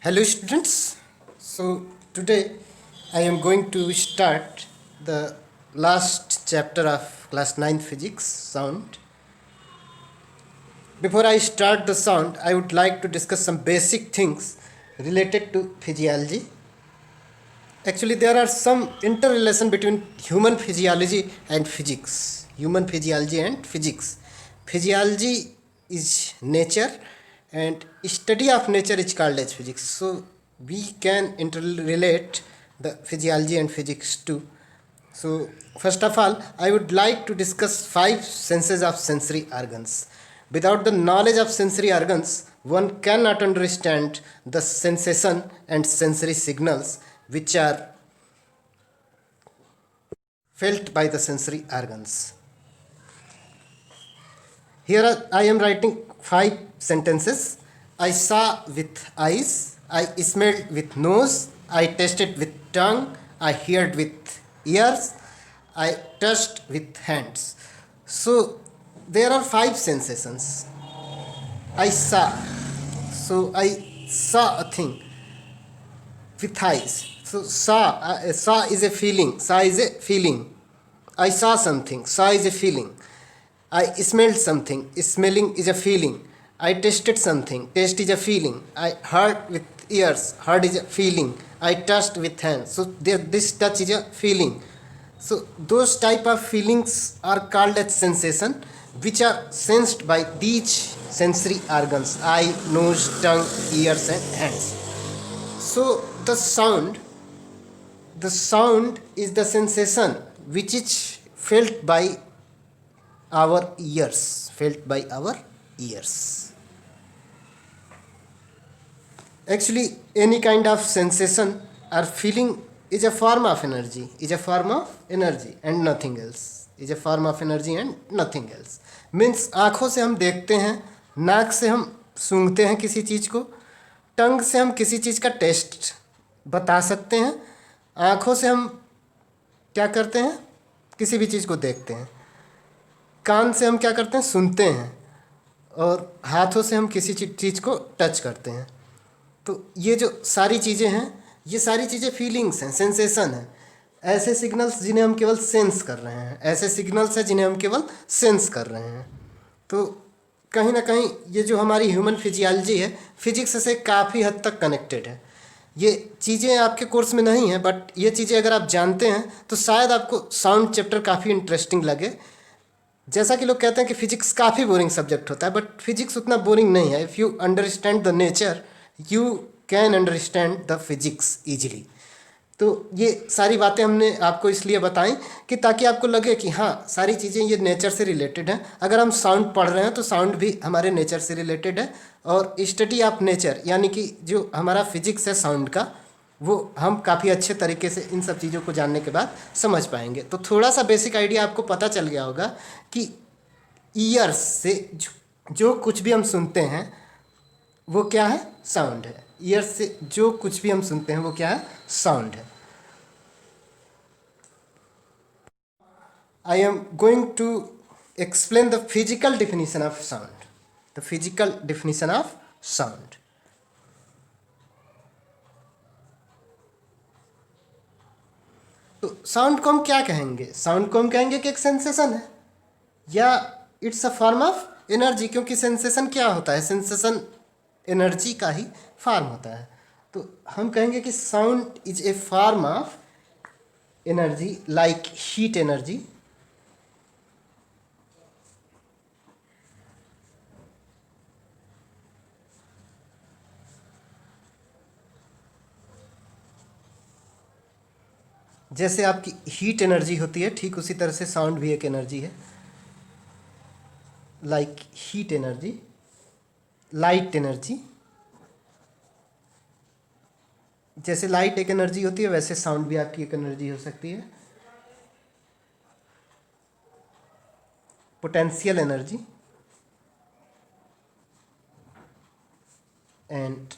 Hello students. So today I am going to start the last chapter of class 9 physics sound. Before I start the sound, I would like to discuss some basic things related to physiology. Actually, there are some interrelation between human physiology and physics. Human physiology and physics. Physiology is nature, and study of nature is called as physics. So we can interrelate the physiology and physics too. So first of all, I would like to discuss 5 senses of sensory organs. Without the knowledge of sensory organs, one cannot understand the sensation and sensory signals which are felt by the sensory organs. Here I am writing 5 sentences. I saw with eyes, I smelled with nose, I tasted with tongue, I heard with ears, I touched with hands. So there are 5 sensations. I saw. So I saw a thing with eyes. So saw is a feeling. Saw is a feeling. I saw something. Saw is a feeling. I smelled something. Smelling is a feeling. I tasted something. Taste is a feeling. I heard with ears. Heard is a feeling. I touched with hands. So this touch is a feeling. So those type of feelings are called as sensation, which are sensed by these sensory organs: eye, nose, tongue, ears, and hands. So the sound is the sensation which is felt by our ears. Actually, any kind of sensation or feeling is a form of energy, and nothing else. Is a form of energy and nothing else. Means आँखों से हम देखते हैं, नाक से हम सूंघते हैं किसी चीज़ को, टंग से हम किसी चीज़ का टेस्ट बता सकते हैं, आँखों से हम क्या करते हैं, किसी भी चीज़ को देखते हैं, कान से हम क्या करते हैं, सुनते हैं, और हाथों से हम किसी चीज़ को टच करते हैं. तो ये जो सारी चीज़ें हैं, ये सारी चीज़ें फीलिंग्स हैं, सेंसेशन हैं. ऐसे सिग्नल्स जिन्हें हम केवल सेंस कर रहे हैं, ऐसे सिग्नल्स हैं जिन्हें हम केवल सेंस कर रहे हैं. तो कहीं ना कहीं ये जो हमारी ह्यूमन फिजियोलॉजी है, फिजिक्स से काफ़ी हद तक कनेक्टेड है. ये चीज़ें आपके कोर्स में नहीं हैं, बट ये चीज़ें अगर आप जानते हैं तो शायद आपको साउंड चैप्टर काफ़ी इंटरेस्टिंग लगे. जैसा कि लोग कहते हैं कि फिजिक्स काफ़ी बोरिंग सब्जेक्ट होता है, बट फिजिक्स उतना बोरिंग नहीं है. If you understand the nature, you can understand the physics easily. तो ये सारी बातें हमने आपको इसलिए बताई कि ताकि आपको लगे कि हाँ, सारी चीज़ें ये नेचर से रिलेटेड हैं. अगर हम साउंड पढ़ रहे हैं तो साउंड भी हमारे नेचर से रिलेटेड है, और स्टडी ऑफ नेचर यानी कि जो हमारा फिजिक्स है साउंड का, वो हम काफ़ी अच्छे तरीके से इन सब चीज़ों को जानने के बाद समझ पाएंगे. तो थोड़ा सा बेसिक आइडिया आपको पता चल गया होगा कि ईयर्स से जो कुछ भी हम सुनते हैं वो क्या है, साउंड है. ईयर्स से जो कुछ भी हम सुनते हैं वो क्या है, साउंड है. I am going to explain the physical definition of sound. The physical definition of sound. तो साउंड को हम क्या कहेंगे? साउंड को हम कहेंगे कि एक सेंसेशन है, या it's a form of energy. क्योंकि सेंसेशन क्या होता है, सेंसेशन एनर्जी का ही फॉर्म होता है. तो हम कहेंगे कि sound is a form of energy like heat energy, जैसे आपकी हीट एनर्जी होती है, ठीक उसी तरह से साउंड भी एक एनर्जी है. Like heat energy, light energy. जैसे लाइट एक एनर्जी होती है, वैसे साउंड भी आपकी एक एनर्जी हो सकती है. Potential energy and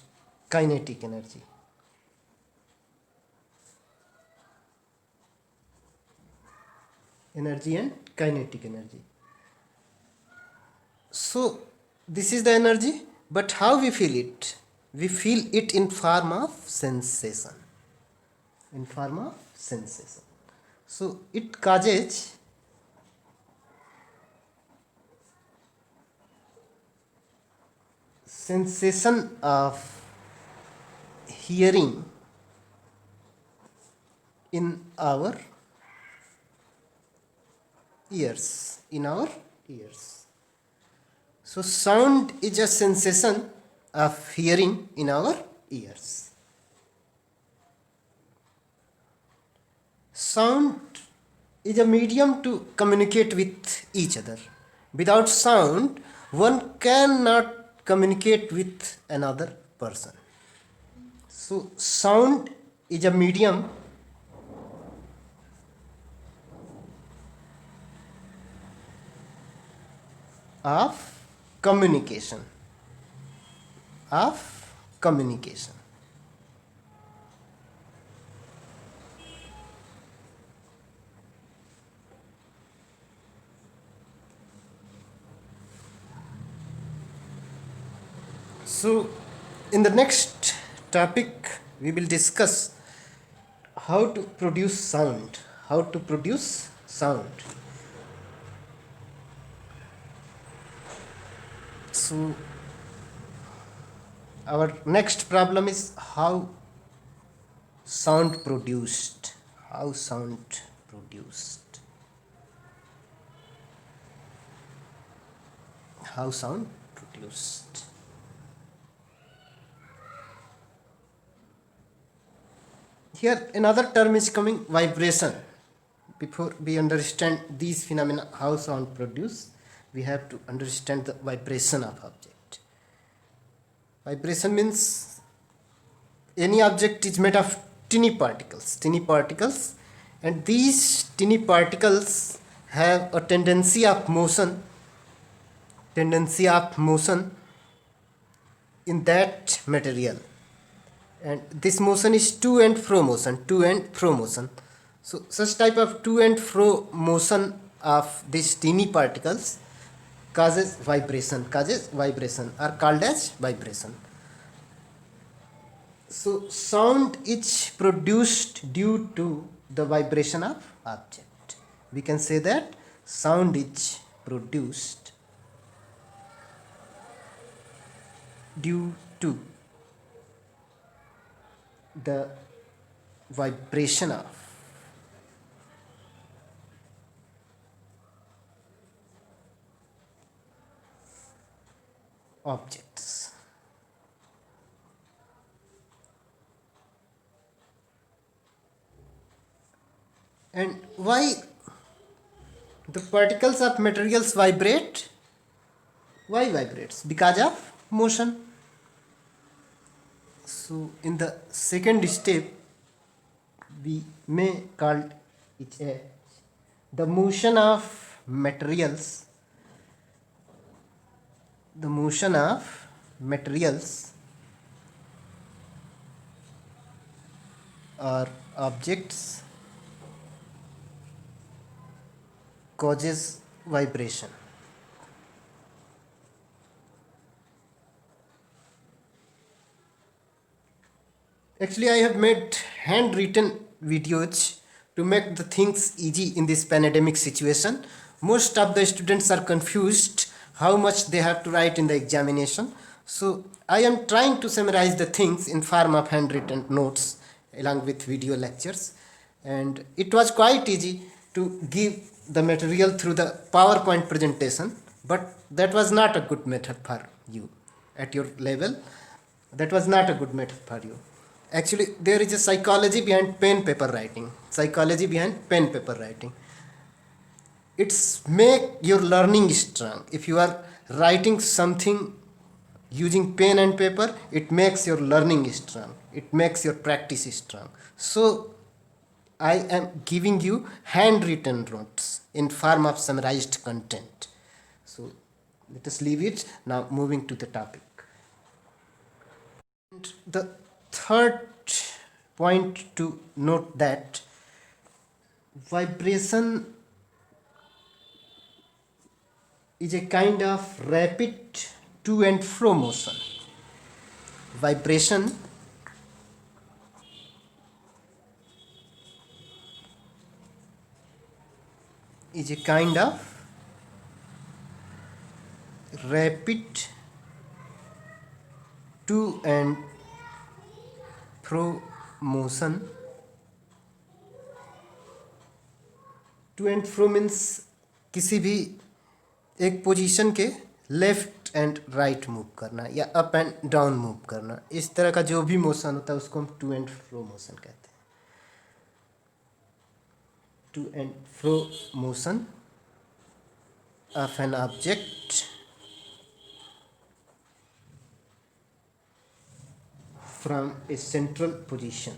kinetic energy. Energy and kinetic energy. So this is the energy, but how we feel it? we feel it in form of sensation. In form of sensation. So it causes sensation of hearing in our ears. In our ears. So sound is a sensation of hearing in our ears. Sound is a medium to communicate with each other. Without sound, one cannot communicate with another person. So sound is a medium of communication. Of communication. So, in the next topic, we will discuss how to produce sound. How to produce sound. So, our next problem is how sound produced. How sound produced. How sound produced. Here another term is coming, vibration. Before we understand these phenomena, how sound produced, we have to understand the vibration of object. Vibration means any object is made of tiny particles, and these tiny particles have a tendency of motion in that material, and this motion is to and fro motion. So such type of to and fro motion of these teeny particles causes vibration are called as vibration. So sound is produced due to the vibration of object. We can say that sound is produced due to the vibration of objects. And why the particles of materials vibrate? Why vibrates? Because of motion. So in the second step, we may call it a the motion of materials. The motion of materials or objects causes vibration. Actually, I have made handwritten videos to make the things easy in this pandemic situation. Most of the students are confused how much they have to write in the examination. So I am trying to summarize the things in form of handwritten notes along with video lectures. And it was quite easy to give the material through the PowerPoint presentation, but that was not a good method for you at your level. That was not a good method for you. Actually, there is a psychology behind pen paper writing. It's make your learning strong. If you are writing something using pen and paper, it makes your learning strong. It makes your practice strong. So I am giving you handwritten notes in form of summarized content. So let us leave it. Now moving to the topic. And the third point to note that vibration is a kind of rapid to and fro motion. vibration is a kind of rapid to and fro motion. To and fro means किसी भी एक position के left and right move करना या up and down move करना, इस तरह का जो भी मोशन होता है उसको हम टू एंड फ्रो मोशन कहते हैं. To and fro motion of an object from a central position.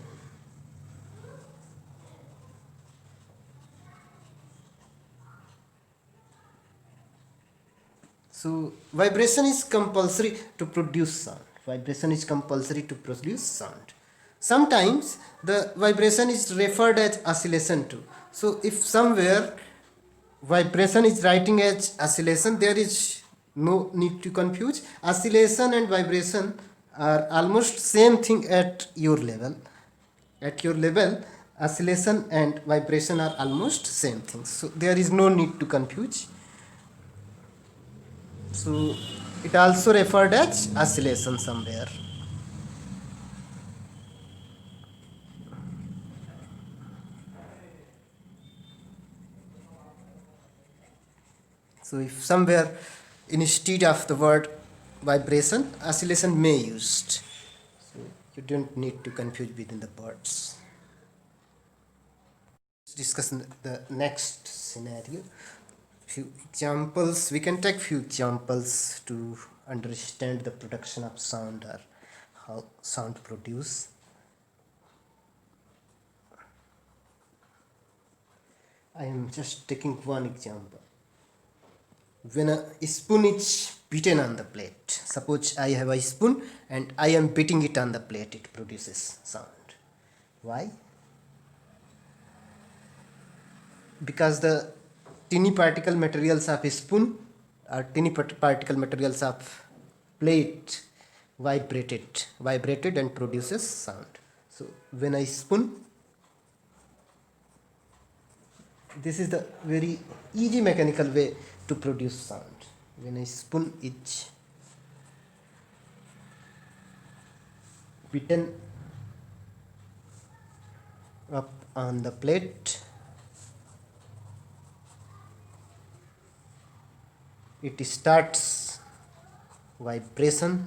So vibration is compulsory to produce sound. Vibration is compulsory to produce sound. Sometimes the vibration is referred as oscillation too. So if somewhere vibration is writing as oscillation, there is no need to confuse. Oscillation and vibration are almost same thing at your level. At your level, oscillation and vibration are almost same thing. So there is no need to confuse. So it also referred as oscillation somewhere. So if somewhere instead of the word vibration, oscillation may used. So you don't need to confuse between the words. Let's discuss the next scenario. Few examples, we can take few examples to understand the production of sound or how sound produce. I am just taking one example. When a spoon is beaten on the plate, suppose I have a spoon and I am beating it on the plate, it produces sound. Why? Because the tiny particle materials of a spoon or tiny particle materials of plate vibrated and produces sound. So when I spoon, this is the very easy mechanical way to produce sound. When I spoon is beaten up on the plate, it starts vibration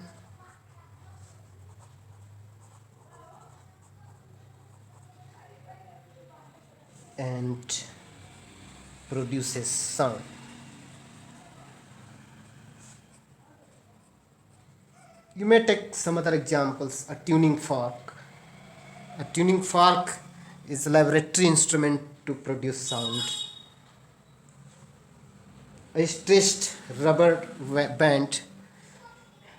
and produces sound. You may take some other examples. A tuning fork. A tuning fork is a laboratory instrument to produce sound. A stretched rubber band,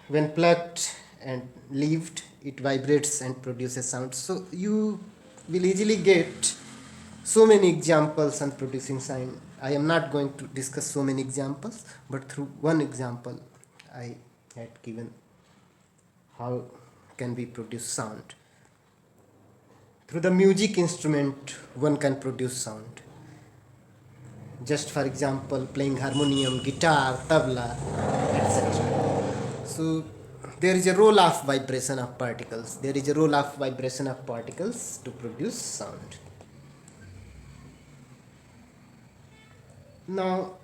when plucked and leaved, it vibrates and produces sound. So you will easily get so many examples on producing sound. I am not going to discuss so many examples, but through one example I had given how can we produce sound. Through the music instrument one can produce sound. Just for example, playing harmonium, guitar, tabla, etc. So there is a role of vibration of particles. There is a role of vibration of particles to produce sound. Now,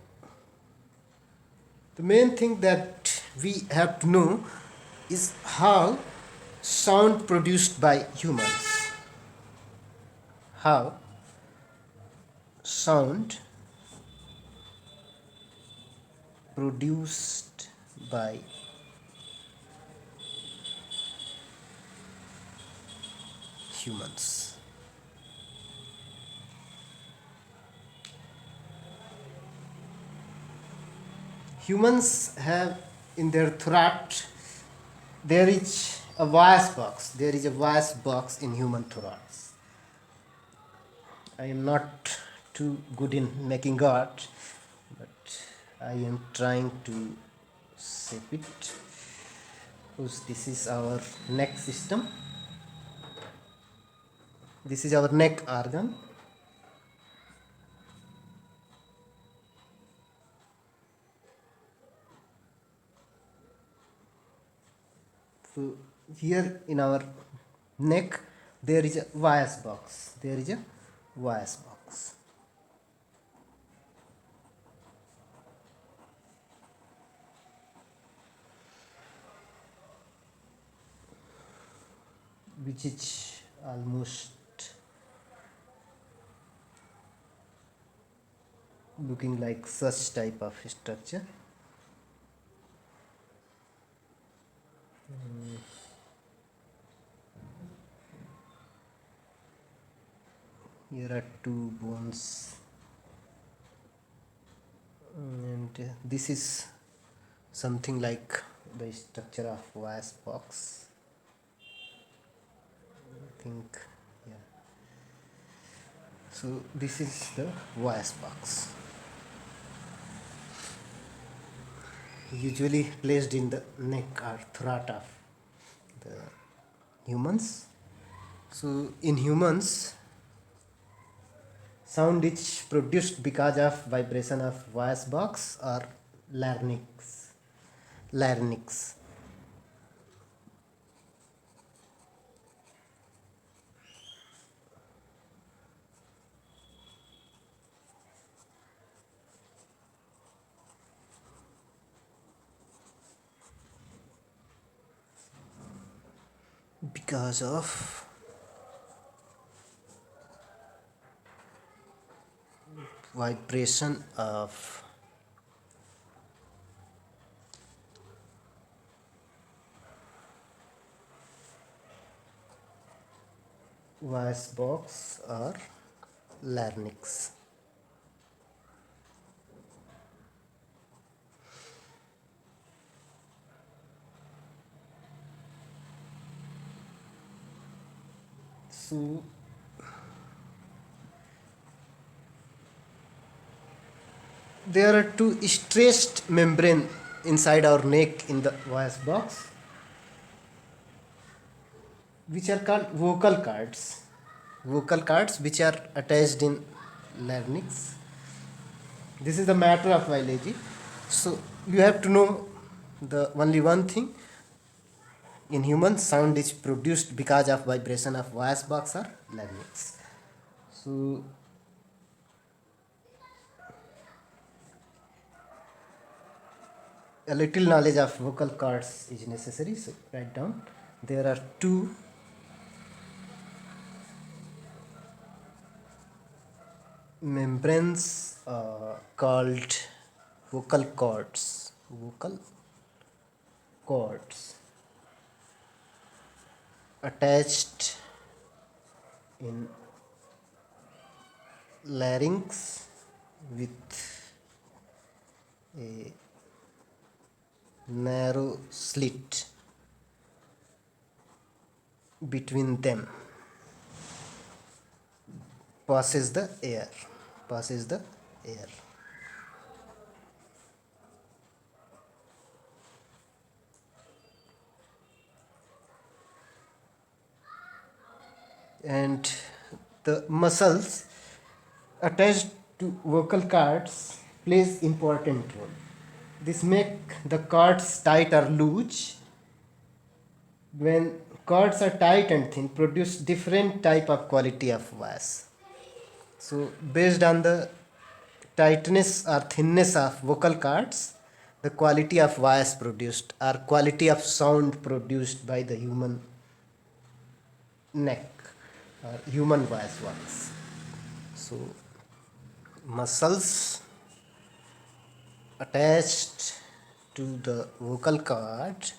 the main thing that we have to know is how sound produced by humans. How sound produced by humans. Humans have in their throat, there is a voice box. There is a voice box in human throats. I am not too good in making art, but I am trying to shape it. Suppose this is our neck system. This is our neck organ. So here in our neck there is a voice box. There is a voice box. Which is almost looking like such type of structure. Here are two bones, and this is something like the structure of voice box. I think, yeah. So this is the voice box, usually placed in the neck or throat of the humans. So in humans, sound is produced because of vibration of voice box or larynx. Larynx. Because of vibration of voice box or larynx. So there are two stressed membrane inside our neck in the voice box, which are called vocal cords. Vocal cords which are attached in larynx. This is the matter of biology. So you have to know the only one thing. In humans, sound is produced because of vibration of voice box or larynx. So a little knowledge of vocal cords is necessary. So write down. There are two membranes called vocal cords. Vocal cords attached in larynx with a narrow slit between them. Passes the air. Passes the air. And the muscles attached to vocal cords plays important role. This make the cords tight or loose. When cords are tight and thin, produce different type of quality of voice. So based on the tightness or thinness of vocal cords, the quality of voice produced or quality of sound produced by the human neck or human voice box. So muscles attached to the vocal cord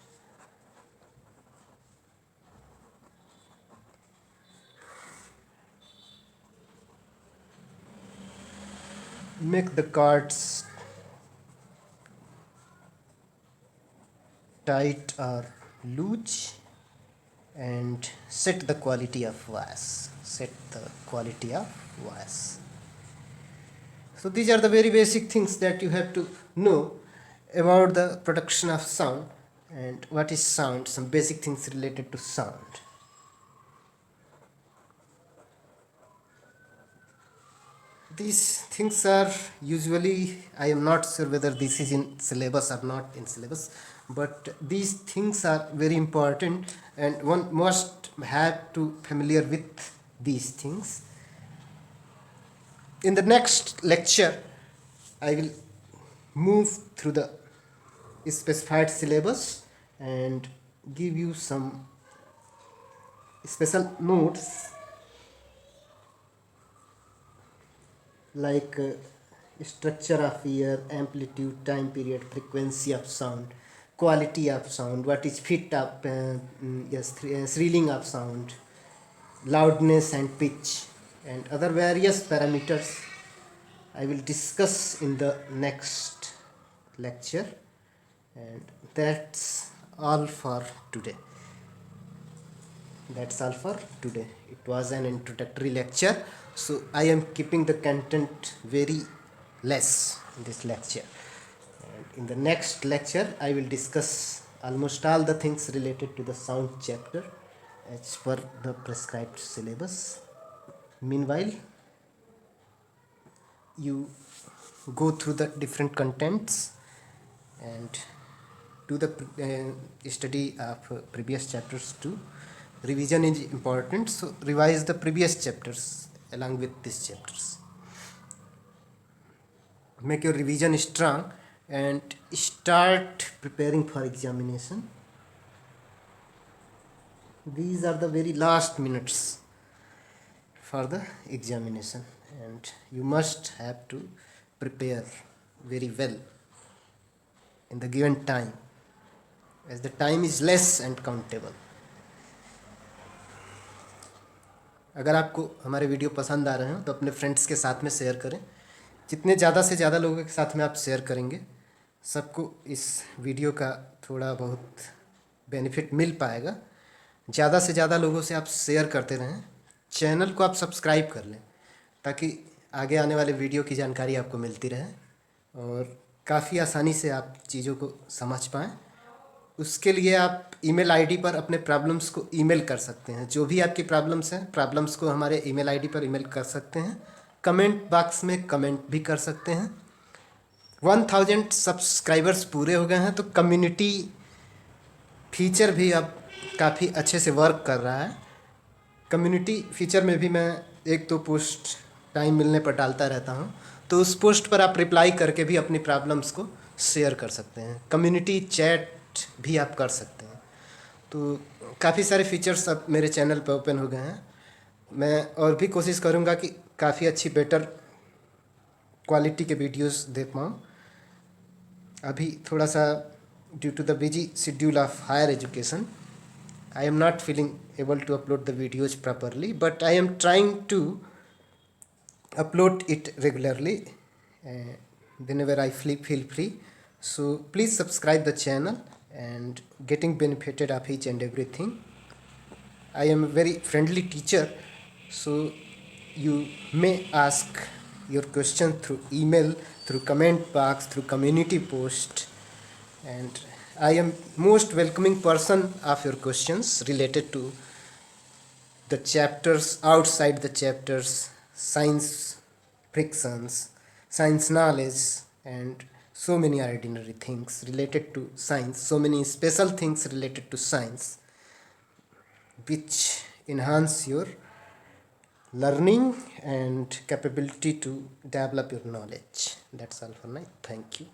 make the cords tight or loose and set the quality of voice. Set the quality of voice. So these are the very basic things that you have to know about the production of sound. And what is sound? Some basic things related to sound. These things are usually, I am not sure whether this is in syllabus or not in syllabus, but these things are very important and one must have to familiar with these things. In the next lecture, I will move through the specified syllabus and give you some special notes like structure of ear, amplitude, time period, frequency of sound, quality of sound, what is fit of thrilling of sound, loudness and pitch, and other various parameters I will discuss in the next lecture. And that's all for today. That's all for today. It was an introductory lecture, so I am keeping the content very less in this lecture. And in the next lecture, I will discuss almost all the things related to the sound chapter as per the prescribed syllabus. Meanwhile, you go through the different contents and do the study of previous chapters too. Revision is important, so revise the previous chapters along with these chapters. Make your revision strong and start preparing for examination. These are the very last minutes for the examination and you must have to prepare very well in the given time, as the time is less and countable. अगर आपको हमारे video पसंद आ रहे हो तो अपने friends के साथ में शेयर करें. जितने ज़्यादा से ज़्यादा लोगों के साथ में आप शेयर करेंगे, सबको इस वीडियो का थोड़ा बहुत बेनिफिट मिल पाएगा. ज़्यादा से ज़्यादा लोगों से आप शेयर करते रहें. चैनल को आप सब्सक्राइब कर लें ताकि आगे आने वाले वीडियो की जानकारी आपको मिलती रहे और काफ़ी आसानी से आप चीज़ों को समझ पाएँ. उसके लिए आप ईमेल आईडी पर अपने प्रॉब्लम्स को ईमेल कर सकते हैं. जो भी आपकी प्रॉब्लम्स हैं, प्रॉब्लम्स को हमारे ईमेल आईडी पर ईमेल कर सकते हैं. कमेंट बॉक्स में कमेंट भी कर सकते हैं. 1000 सब्सक्राइबर्स पूरे हो गए हैं तो कम्युनिटी फीचर भी अब काफ़ी अच्छे से वर्क कर रहा है. कम्युनिटी फीचर में भी मैं एक दो पोस्ट टाइम मिलने पर डालता रहता हूँ, तो उस पोस्ट पर आप रिप्लाई करके भी अपनी प्रॉब्लम्स को शेयर कर सकते हैं. कम्युनिटी चैट भी आप कर सकते हैं. तो काफ़ी सारे फीचर्स अब मेरे चैनल पर ओपन हो गए हैं. मैं और भी कोशिश करूँगा कि काफ़ी अच्छी बेटर क्वालिटी के वीडियोस दे पाऊँ. अभी थोड़ा सा due to the busy schedule of higher education, I am not feeling able to upload the videos properly, but I am trying to upload it regularly whenever I feel free. So please subscribe the channel and getting benefited of each and everything. I am a very friendly teacher, so you may ask your question through email, through comment box, through community post, and I am most welcoming person of your questions related to the chapters, outside the chapters, science frictions, science knowledge, and so many ordinary things related to science, so many special things related to science which enhance your learning and capability to develop your knowledge. That's all for now. Thank you.